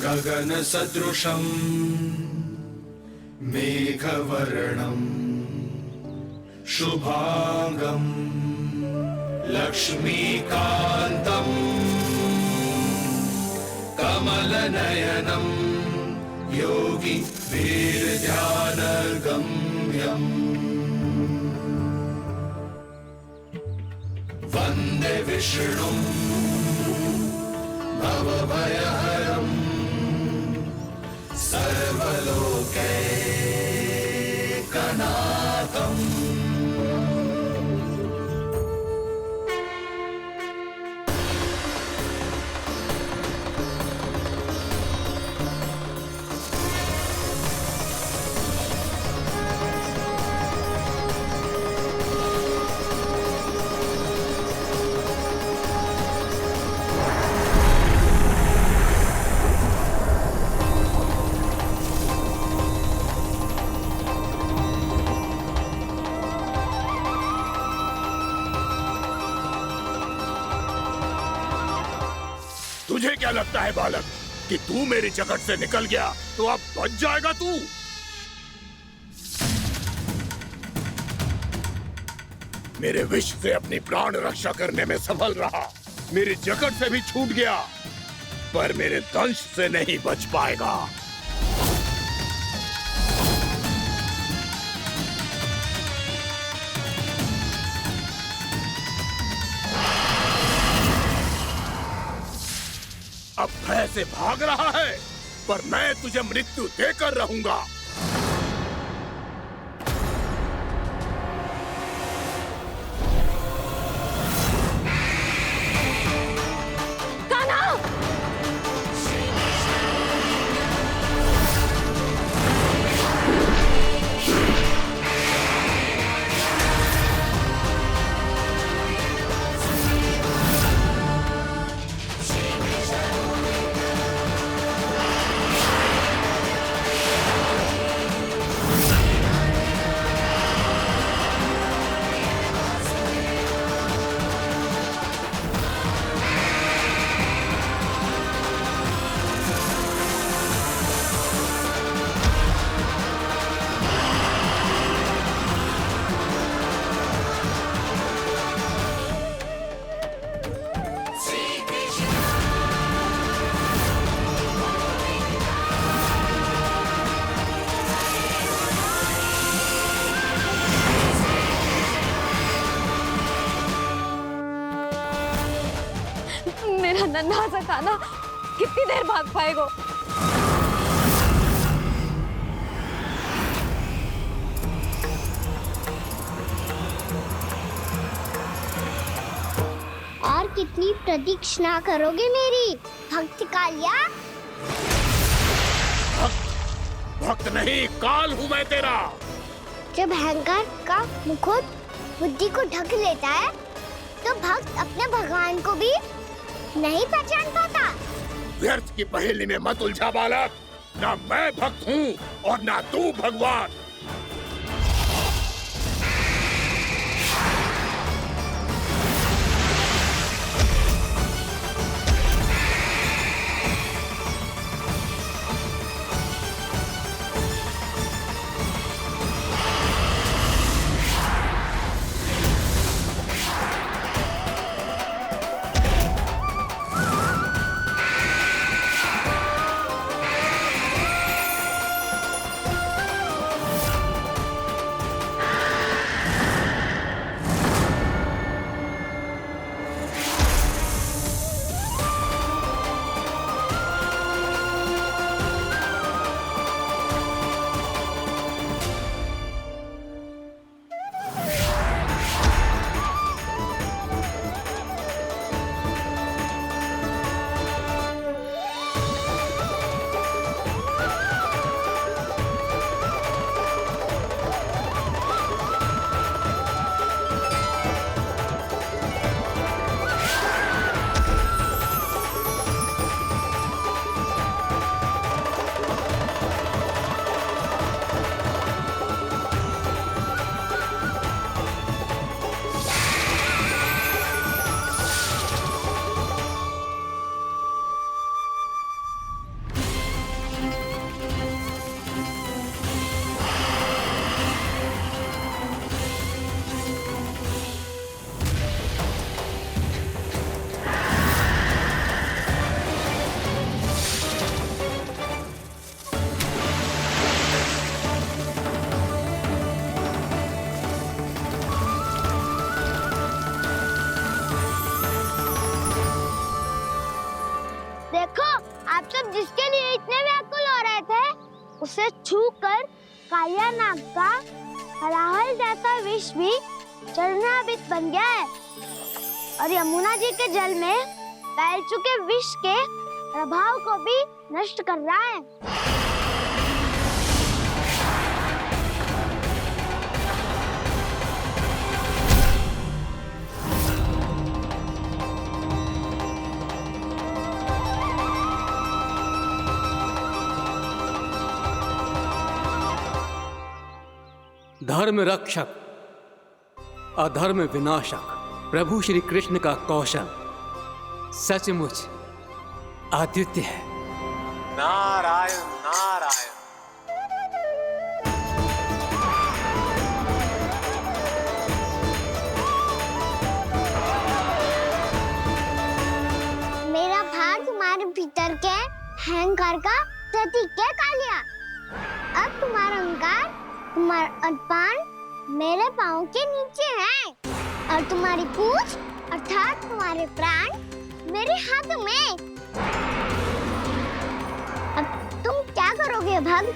गगनसदृशम् मेघवर्णम् शुभांगम् लक्ष्मीकान्तम् कमलनयनम् योगी वीरध्यानगम्यम् वन्दे विष्णुम् भवभयहरम् सर्वलोकैकनाथम्। तुझे क्या लगता है बालक कि तू मेरी जगत से निकल गया तो अब बच जाएगा तू? मेरे विष से अपनी प्राण रक्षा करने में सफल रहा, मेरी जगत से भी छूट गया, पर मेरे दंश से नहीं बच पाएगा। अब भय से भाग रहा है, पर मैं तुझे मृत्यु देकर रहूंगा। मेरा नन्हा सा कान्हा कितनी देर भाग पाएगा? और कितनी प्रतीक्षा करोगे मेरी भक्त कालिया? भक्त नहीं, काल हूँ मैं तेरा। जब अहंकार का मुकुट बुद्धि को ढक लेता है तो भक्त अपने भगवान को भी नहीं पहचान पाता। व्यर्थ की पहेली में मत उलझा बालक, ना मैं भक्त हूँ और ना तू भगवान। देखो, आप सब जिसके लिए इतने व्याकुल हो रहे थे, उसे छूकर कालिया नाग का हलाहल जैसा विष भी चरणामृत बन गया है और यमुना जी के जल में फैल चुके विष के प्रभाव को भी नष्ट कर रहा है। धर्म रक्षक अधर्म विनाशक प्रभु श्री कृष्ण का कौशल सचमुच अद्वितीय है। नारायण नारायण। मेरा भाग तुम्हारे भीतर के अहंकार का प्रतीक है कालिया। अब तुम्हारा अहंकार, तुम्हारा अनपान मेरे पाँव के नीचे है और तुम्हारी पूंछ अर्थात तुम्हारे प्राण मेरे हाथ में। अब तुम क्या करोगे भग?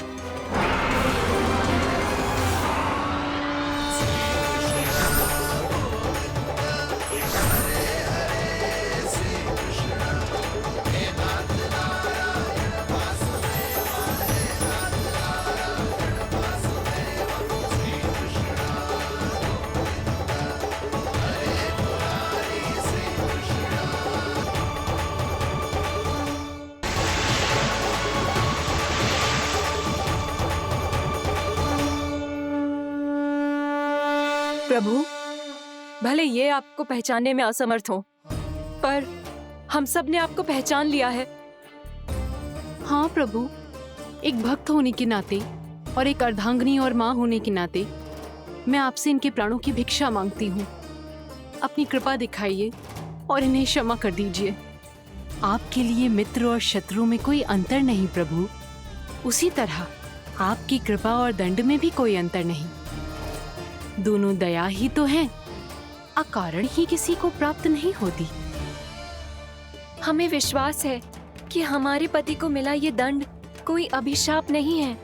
प्रभु, भले ये आपको पहचानने में असमर्थ हो, पर हम सब ने आपको पहचान लिया है। हाँ प्रभु, एक भक्त होने के नाते और एक अर्धांगिनी और माँ होने के नाते मैं आपसे इनके प्राणों की भिक्षा मांगती हूँ। अपनी कृपा दिखाइए और इन्हें क्षमा कर दीजिए। आपके लिए मित्र और शत्रु में कोई अंतर नहीं प्रभु। उसी तरह आपकी कृपा और दंड में भी कोई अंतर नहीं। दोनों दया ही तो हैं, अकारण ही किसी को प्राप्त नहीं होती। हमें विश्वास है कि हमारे पति को मिला ये दंड कोई अभिशाप नहीं है,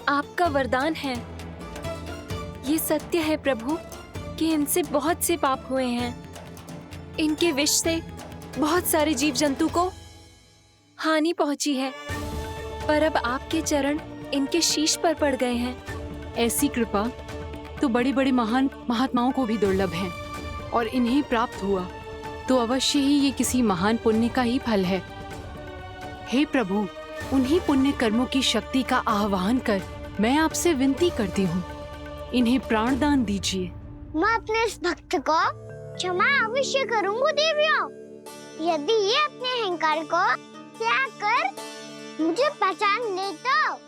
आपका वरदान है। ये सत्य है प्रभु कि इनसे बहुत से पाप हुए हैं। इनके विष से बहुत सारे जीव जंतु को हानि पहुंची है, पर अब आपके चरण इनके शीश पर पड़ गए हैं। ऐसी कृपा तो बड़े बड़े महान महात्माओं को भी दुर्लभ है और इन्हें प्राप्त हुआ तो अवश्य ही ये किसी महान पुण्य का ही फल है। हे प्रभु, उन्हीं पुण्य कर्मों की शक्ति का आह्वान कर मैं आपसे विनती करती हूँ, इन्हें प्राण दान दीजिए। मैं अपने इस भक्त को क्षमा अवश्य करूंगी देवियों, यदि ये अपने अहंकार को त्याग कर मुझे पहचान ले तो।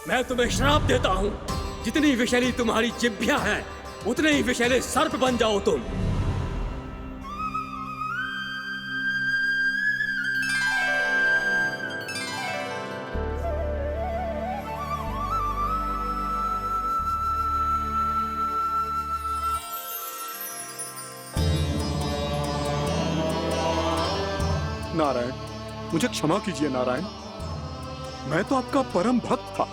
मैं तुम्हें श्राप देता हूँ, जितनी विषैली तुम्हारी जिह्वा है उतने ही विषैले सर्प बन जाओ तुम। नारायण, मुझे क्षमा कीजिए नारायण। मैं तो आपका परम भक्त था,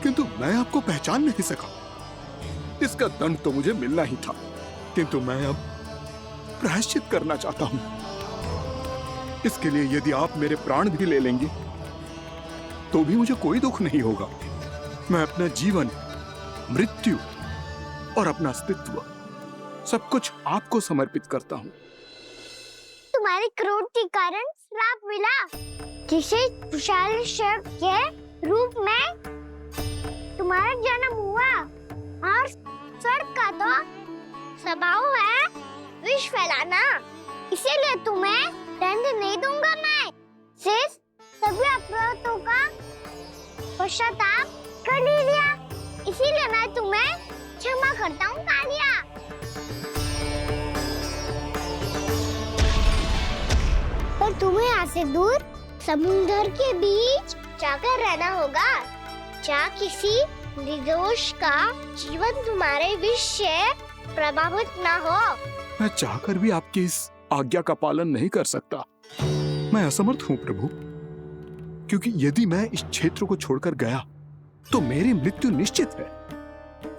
किंतु मैं आपको पहचान नहीं सका। इसका दंड तो मुझे मिलना ही था, किंतु मैं अब प्रायश्चित करना चाहता हूं। इसके लिए यदि आप मेरे प्राण भी ले लेंगे तो भी मुझे कोई दुख नहीं होगा। मैं अपना जीवन, मृत्यु और अपना अस्तित्व सब कुछ आपको समर्पित करता हूं। तुम्हारी क्रोध के कारण श्राप मिला, जिसे विशाल सर्प के रूप में तुम्हारा जन्म हुआ और सर्प का तो स्वभाव है विष फैलाना। इसीलिए तुम्हें दंड नहीं दूंगा मैं। सिर्फ सभी अपराधों का पश्चाताप कर लिया, इसीलिए मैं तुम्हें क्षमा करता हूँ कालिया। पर तुम्हें यहाँ से दूर समुद्र के बीच जाकर रहना होगा, जहाँ किसी निर्दोष का जीवन तुम्हारे विष से प्रभावित ना हो। मैं चाहकर भी आपकी इस आज्ञा का पालन नहीं कर सकता। मैं असमर्थ हूं प्रभु, क्योंकि यदि मैं इस क्षेत्र को छोड़कर गया तो मेरी मृत्यु निश्चित है।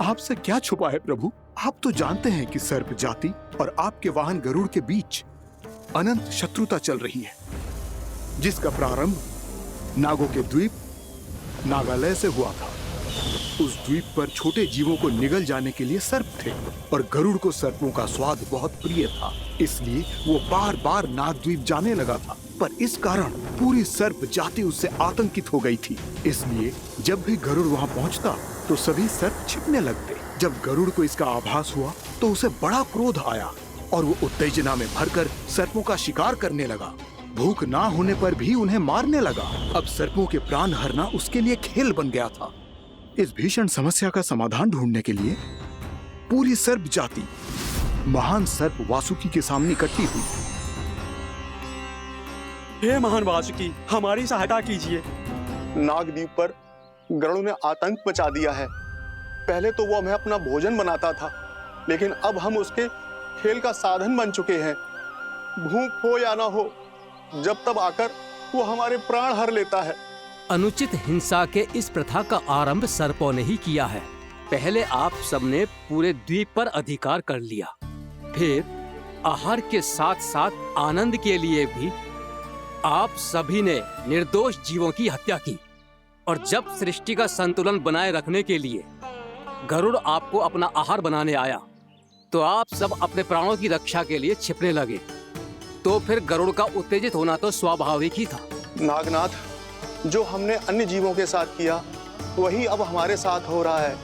आपसे क्या छुपा है प्रभु? आप तो जानते हैं कि सर्प जाति और आपके वाहन गरुड़ के बीच अनंत शत्रुता चल रही है, जिसका प्रारंभ नागों के द्वीप नागालय से हुआ था। उस द्वीप पर छोटे जीवों को निगल जाने के लिए सर्प थे और गरुड़ को सर्पों का स्वाद बहुत प्रिय था, इसलिए वो बार बार नागद्वीप जाने लगा था। पर इस कारण पूरी सर्प जाति उससे आतंकित हो गई थी, इसलिए जब भी गरुड़ वहां पहुंचता तो सभी सर्प छिपने लगते। जब गरुड़ को इसका आभास हुआ तो उसे बड़ा क्रोध आया और वो उत्तेजना में भरकर सर्पों का शिकार करने लगा। भूख ना होने पर भी उन्हें मारने लगा। अब सर्पों के प्राण हरना उसके लिए खेल बन गया था। इस भीषण समस्या का समाधान ढूंढने के लिए पूरी सर्प जाति महान सर्प वासुकी के सामने इकट्ठी हुई। हे महान वासुकी, हमारी सहायता कीजिए। नागद्वीप पर गरुड़ ने आतंक मचा दिया है। पहले तो वो हमें अपना भोजन बनाता था, लेकिन अब हम उसके खेल का साधन बन चुके हैं। भूख हो या ना हो, जब तब आकर वो हमारे प्राण हर लेता है। अनुचित हिंसा के इस प्रथा का आरंभ सर्पों ने ही किया है। पहले आप सबने पूरे द्वीप पर अधिकार कर लिया, फिर आहार के साथ साथ आनंद के लिए भी आप सभी ने निर्दोष जीवों की हत्या की। और जब सृष्टि का संतुलन बनाए रखने के लिए गरुड़ आपको अपना आहार बनाने आया, तो आप सब अपने प्राणों की रक्षा के लिए छिपने लगे। तो फिर गरुड़ का उत्तेजित होना तो स्वाभाविक ही था। नागनाथ, जो हमने अन्य जीवों के साथ किया वही अब हमारे साथ हो रहा है,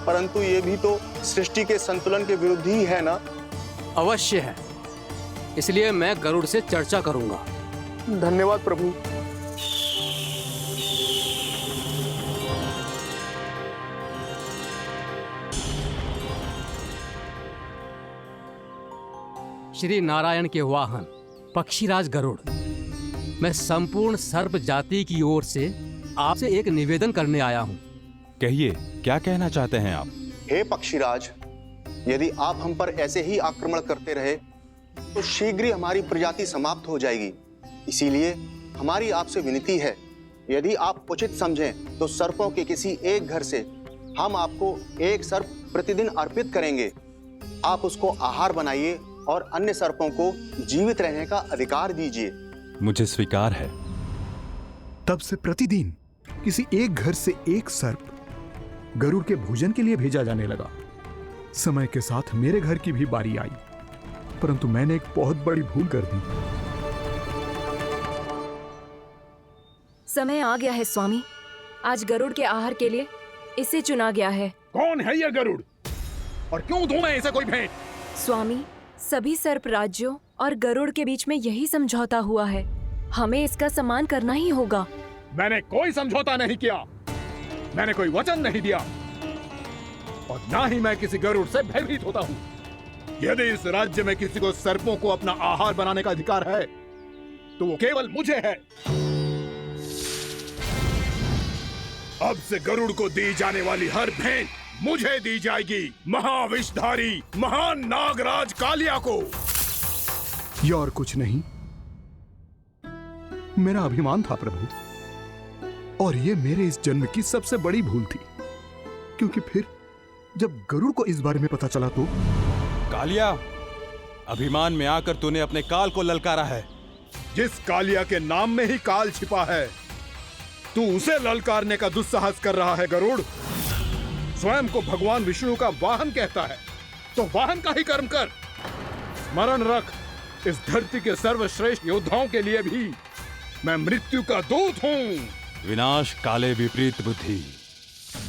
परंतु ये भी तो सृष्टि के संतुलन के विरुद्ध ही है ना? अवश्य है, इसलिए मैं गरुड़ से चर्चा करूंगा। धन्यवाद प्रभु। श्री नारायण के वाहन पक्षीराज गरुड़, मैं संपूर्ण सर्प जाति की ओर से आपसे एक निवेदन करने आया हूँ। कहिए, क्या कहना चाहते हैं आप? हे पक्षीराज, यदि आप हम पर ऐसे ही आक्रमण करते रहे तो शीघ्र ही हमारी प्रजाति समाप्त हो जाएगी। इसीलिए हमारी आपसे विनती है, यदि आप उचित समझें तो सर्पों के किसी एक घर से हम आपको एक सर्प प्रतिदिन अर्पित करेंगे। आप उसको आहार बनाइए और अन्य सर्पों को जीवित रहने का अधिकार दीजिए। मुझे स्वीकार है। तब से प्रतिदिन किसी एक घर से एक सर्प गरुड़ के भोजन के लिए भेजा जाने लगा। समय के साथ मेरे घर की भी बारी आई, परंतु मैंने एक बहुत बड़ी भूल कर दी। समय आ गया है स्वामी, आज गरुड़ के आहार के लिए इसे चुना गया है। कौन है यह गरुड़ और क्यों दूं मैं इसे कोई भेंट? स्वामी, सभी सर्प राज्यों और गरुड़ के बीच में यही समझौता हुआ है, हमें इसका सम्मान करना ही होगा। मैंने कोई समझौता नहीं किया, मैंने कोई वचन नहीं दिया और ना ही मैं किसी गरुड़ से भयभीत होता हूँ। यदि इस राज्य में किसी को सर्पों को अपना आहार बनाने का अधिकार है तो वो केवल मुझे है। अब से गरुड़ को दी जाने वाली हर भेंट मुझे दी जाएगी, महाविषधारी महान नागराज कालिया को। ये और कुछ नहीं, मेरा अभिमान था प्रभु, और ये मेरे इस जन्म की सबसे बड़ी भूल थी, क्योंकि फिर जब गरुड़ को इस बारे में पता चला तो। कालिया, अभिमान में आकर तूने अपने काल को ललकारा है। जिस कालिया के नाम में ही काल छिपा है, तू उसे ललकारने का दुस्साहस कर रहा है गरुड़। स्वयं को भगवान विष्णु का वाहन कहता है, तो वाहन का ही कर्म कर। स्मरण रख, इस धरती के सर्वश्रेष्ठ योद्धाओं के लिए भी मैं मृत्यु का दूत हूँ। विनाश काले विपरीत बुद्धि।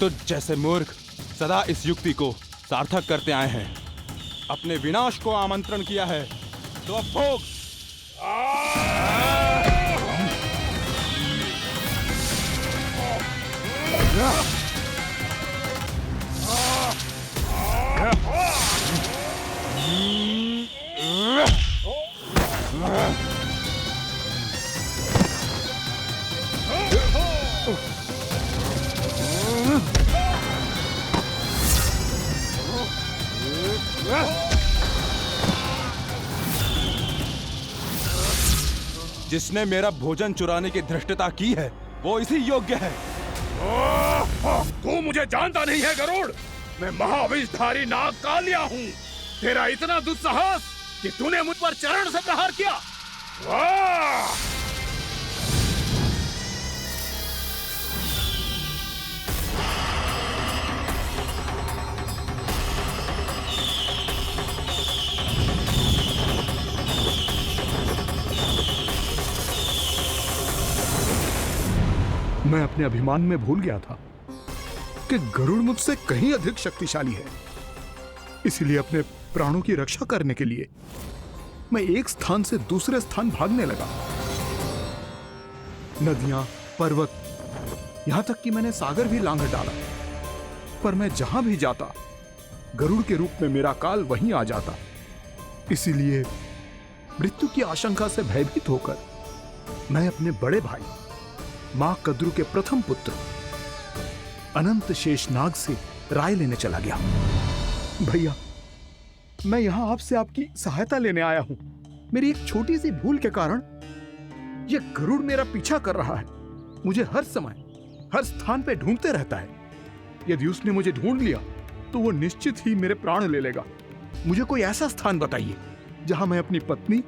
तुझ जैसे मूर्ख सदा इस युक्ति को सार्थक करते आए हैं। अपने विनाश को आमंत्रण किया है तो अब भोग। जिसने मेरा भोजन चुराने की धृष्टता की है वो इसी योग्य है। तू मुझे जानता नहीं है गरुड़। मैं महाविषधारी नाग कालिया हूँ। तेरा इतना दुस्साहस कि तूने मुझ पर चरण से प्रहार किया। वाह! मैं अपने अभिमान में भूल गया था कि गरुड़ मुझसे कहीं अधिक शक्तिशाली है। इसलिए अपने प्राणों की रक्षा करने के लिए मैं एक स्थान से दूसरे स्थान भागने लगा। नदियां, पर्वत, यहां तक कि मैंने सागर भी लांघ डाला। पर मैं जहां भी जाता गरुड़ के रूप में मेरा काल वहीं आ जाता। इसीलिए मृत्यु की आशंका से भयभीत होकर मैं अपने बड़े भाई मां कद्रू के प्रथम पुत्र अनंत शेषनाग से राय लेने चला गया। भैया, मैं यहां आपसे आपकी सहायता लेने आया हूं। मेरी एक छोटी सी भूल के कारण यह गरुड़ मेरा पीछा कर रहा है। मुझे हर समय हर स्थान पे ढूंढते रहता है। यदि उसने मुझे ढूंढ लिया तो वो निश्चित ही मेरे प्राण ले लेगा। मुझे कोई ऐसा स्थान बताइए जहां मैं अपनी पत्नी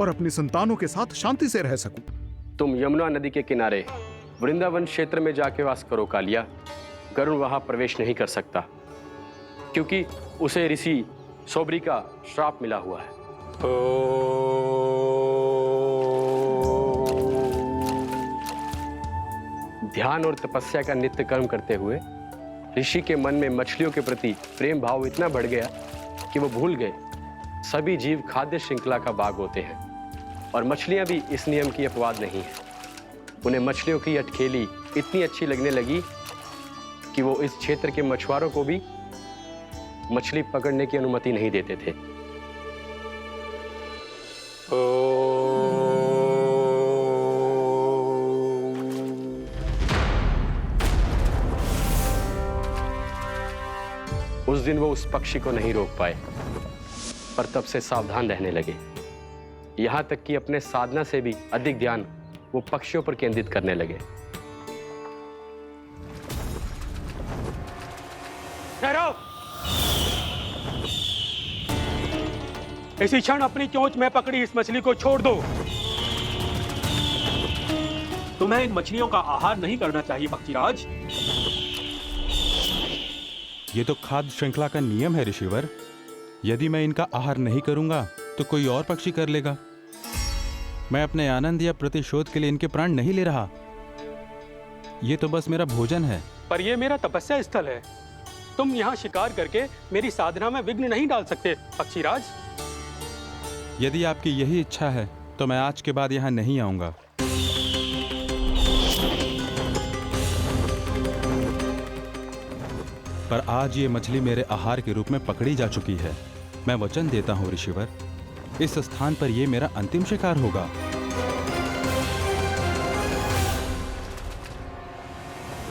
और अपने संतानों के साथ शांति से रह सकूं। तुम यमुना नदी के किनारे वृंदावन क्षेत्र में जाके वास करो कालिया। गरुड़ वहां प्रवेश नहीं कर सकता क्योंकि उसे ऋषि सोबरी का श्राप मिला हुआ है। ध्यान और तपस्या का नित्य कर्म करते हुए ऋषि के मन में मछलियों के प्रति प्रेम भाव इतना बढ़ गया कि वो भूल गए सभी जीव खाद्य श्रृंखला का भाग होते हैं और मछलियां भी इस नियम की अपवाद नहीं है। उन्हें मछलियों की अटखेली इतनी अच्छी लगने लगी कि वो इस क्षेत्र के मछुआरों को भी मछली पकड़ने की अनुमति नहीं देते थे। उस दिन वो उस पक्षी को नहीं रोक पाए, पर तब से सावधान रहने लगे। यहां तक कि अपने साधना से भी अधिक ध्यान वो पक्षियों पर केंद्रित करने लगे। ठहरो! इसी क्षण अपनी चोंच में पकड़ी इस मछली को छोड़ दो। तुम्हें इन मछलियों का आहार नहीं करना चाहिए पक्षीराज। ये तो खाद्य श्रृंखला का नियम है ऋषिवर। यदि मैं इनका आहार नहीं करूंगा तो कोई और पक्षी कर लेगा। मैं अपने आनंद या प्रतिशोध के लिए इनके प्राण नहीं ले रहा। ये तो बस मेरा भोजन है। पर यह मेरा तपस्या स्थल है। तुम यहाँ शिकार करके मेरी साधना में विघ्न नहीं डाल सकते पक्षीराज। यदि आपकी यही इच्छा है तो मैं आज के बाद यहाँ नहीं आऊंगा। पर आज ये मछली मेरे आहार के रूप में पकड़ी जा चुकी है। मैं वचन देता हूँ ऋषिवर, इस स्थान पर यह मेरा अंतिम शिकार होगा।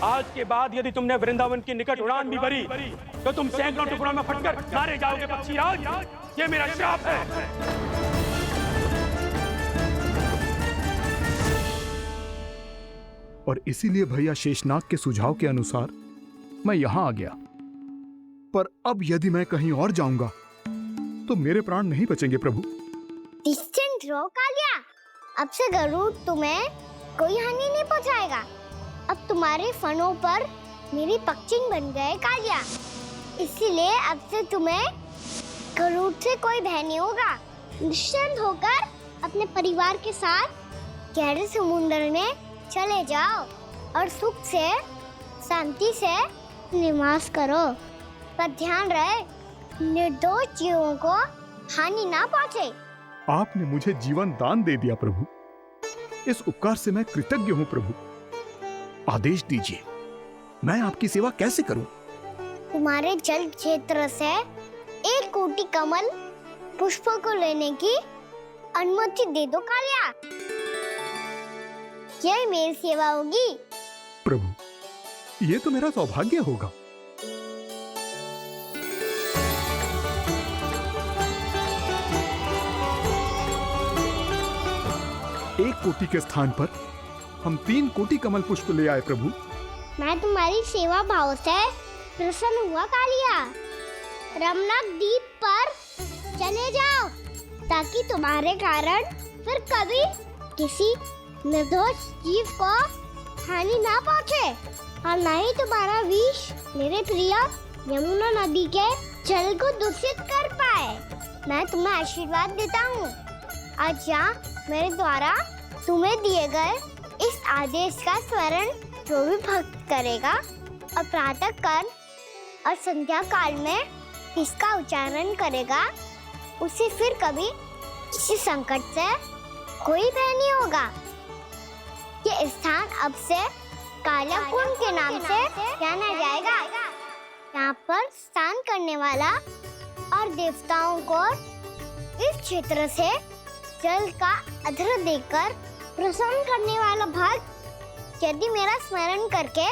आज के बाद यदि तुमने वृंदावन की निकट उड़ान भी भरी तो तुम सैकड़ों टुकड़ों में फटकर मारे जाओगे पक्षीराज। ये मेरा श्राप है। और इसीलिए भैया शेषनाग के सुझाव के अनुसार मैं यहां आ गया। पर अब यदि मैं कहीं और जाऊंगा तो मेरे प्राण नहीं बचेंगे प्रभु। डिस्टेंट रहो कालिया। अब से गरुड़ तुम्हें कोई हानि नहीं पहुंचाएगा। अब तुम्हारे फनों पर मेरी पक्षिंग बन गए कालिया। इसीलिए अब से तुम्हें गरुड़ से कोई भय नहीं होगा। निश्चिंत होकर अपने परिवार के साथ गहरे समुद्र में चले जाओ और सुख से शांति से निवास करो। पर ध्यान रहे निर्दोष जीवों को हानि ना पहुंचे। आपने मुझे जीवन दान दे दिया प्रभु। इस उपकार से मैं कृतज्ञ हूँ प्रभु। आदेश दीजिए, मैं आपकी सेवा कैसे करूं? तुम्हारे जल क्षेत्र से 1 कोटि कमल पुष्पों को लेने की अनुमति दे दो कालिया। यह मेरी सेवा होगी। प्रभु, ये तो मेरा सौभाग्य होगा। 1 कोटि के स्थान पर हम 3 कोटि कमल पुष्प ले आए प्रभु। मैं तुम्हारी सेवा भाव से प्रसन्न हुआ कालिया। रमनाक द्वीप पर चले जाओ ताकि तुम्हारे कारण फिर कभी किसी निर्दोष जीव को हानि ना पहुंचे और न ही तुम्हारा विष मेरे प्रिय यमुना नदी के जल को दूषित कर पाए। मैं तुम्हें आशीर्वाद देता हूँ। आज यहाँ मेरे द्वारा तुम्हें दिए गए इस आदेश का स्मरण जो भी भक्त करेगा और प्रातः काल और संध्या काल में इसका उच्चारण करेगा, उसे फिर कभी किसी संकट से कोई भय नहीं होगा। ये स्थान अब से काला कुंड के नाम से जाना जाएगा। यहाँ पर स्नान करने वाला और देवताओं को इस क्षेत्र से जल का अर्घ्य देकर प्रसन्न करने वाला भक्त यदि मेरा स्मरण करके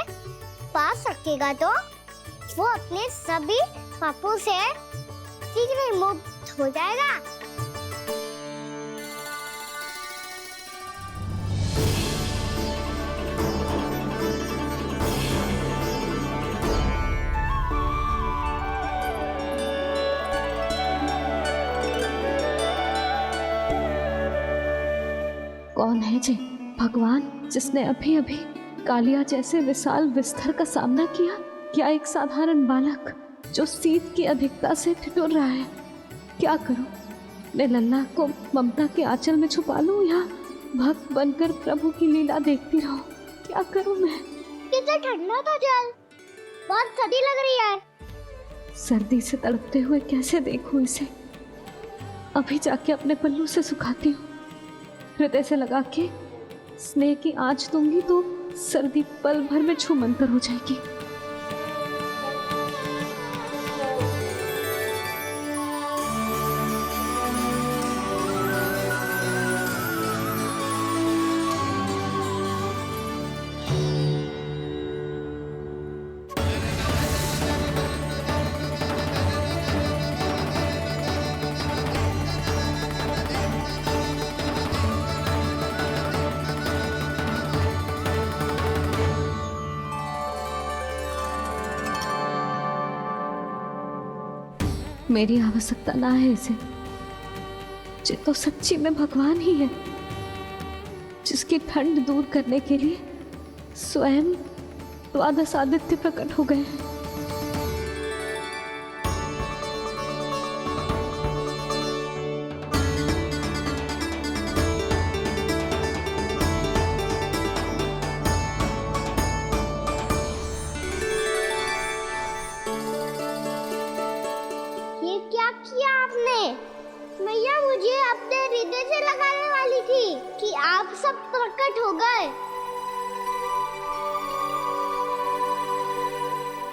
पास रखेगा तो वो अपने सभी पापों से शीघ्र ही मुक्त हो जाएगा। कौन है जी भगवान जिसने अभी अभी कालिया जैसे विशाल विस्तर का सामना किया? क्या एक साधारण बालक जो शीत की अधिकता से ठिठुर रहा है? क्या करूं? मैं लल्ला को ममता के आंचल में छुपा लूं या भक्त बनकर प्रभु की लीला देखती रहूं? क्या करूं मैं? कितना ठंडा था जल, बहुत सर्दी लग रही है। सर्दी से तड़पते हुए कैसे देखूं इसे? अभी जाके अपने पल्लू से सुखाती हूँ। हृदय से लगा के स्नेह की आंच दूंगी तो सर्दी पल भर में छूमंतर हो जाएगी। मेरी आवश्यकता ना है इसे। ये तो सच्ची में भगवान ही है जिसकी ठंड दूर करने के लिए स्वयं द्वादश आदित्य प्रकट हो गए। मैया मुझे अपने हृदय से लगाने वाली थी कि आप सब प्रकट हो गए।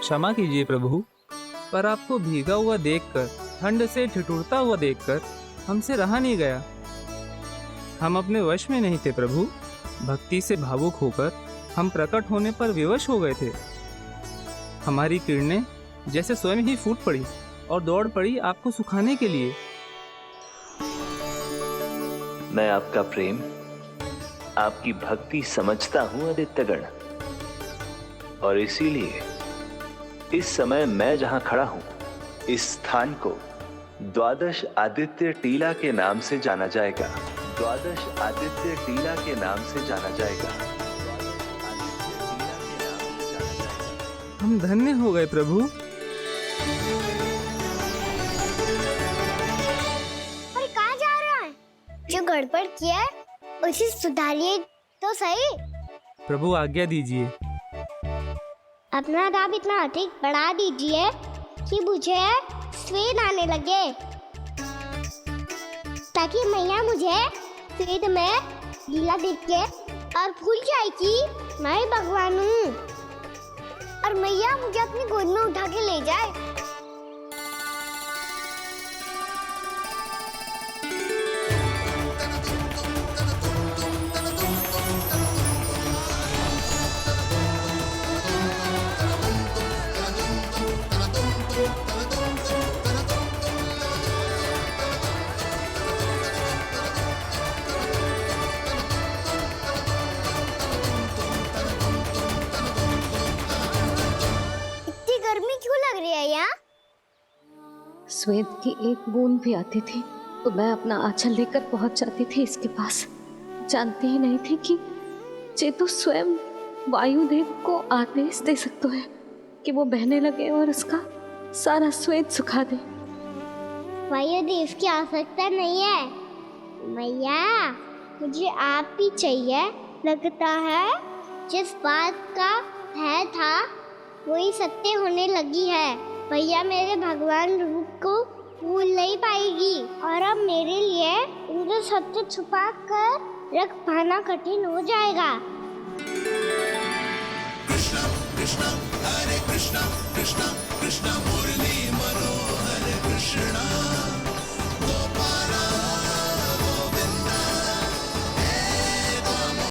क्षमा कीजिए प्रभु, पर आपको भीगा हुआ देखकर, ठंड से ठिठुरता हुआ देखकर हमसे रहा नहीं गया। हम अपने वश में नहीं थे प्रभु। भक्ति से भावुक होकर हम प्रकट होने पर विवश हो गए थे। हमारी किरणें जैसे स्वयं ही फूट पड़ी और दौड़ पड़ी आपको सुखाने के लिए। मैं आपका प्रेम, आपकी भक्ति समझता हूं आदित्यगण, और इसीलिए इस समय मैं जहां खड़ा हूं, इस स्थान को द्वादश आदित्य टीला के नाम से जाना जाएगा। द्वादश आदित्य टीला के नाम से जाना जाएगा। हम धन्य हो गए प्रभु। और कहाँ जा रहा है? जो गड़बड़ किया है उसे सुधारिए तो सही। प्रभु आज्ञा दीजिए। अपना दाब इतना अधिक बढ़ा दीजिए कि मुझे स्वेद आने लगे, ताकि मैया मुझे स्वेद में लीला देख के और भूल जाए कि मैं भगवान हूँ, और मैया मुझे अपनी गोद में उठा के ले जाए। स्वेद की एक बूंद भी आती थी तो मैं अपना आंचल लेकर पहुंच जाती थी इसके पास। जानती ही नहीं थी कि चेतु स्वयं वायुदेव को आदेश दे सकता है कि वो बहने लगे और उसका सारा स्वेद सुखा दे। वायुदेव की आवश्यकता नहीं है मैया, मुझे आप ही चाहिए। लगता है जिस बात का भय था वही सत्य होने लगी है। भैया मेरे भगवान रूप को भूल नहीं पाएगी और अब मेरे लिए उनके सत्य छुपा कर रख पाना कठिन हो जाएगा। कृष्णा कृष्णा हरे कृष्णा कृष्णा कृष्णा मुरली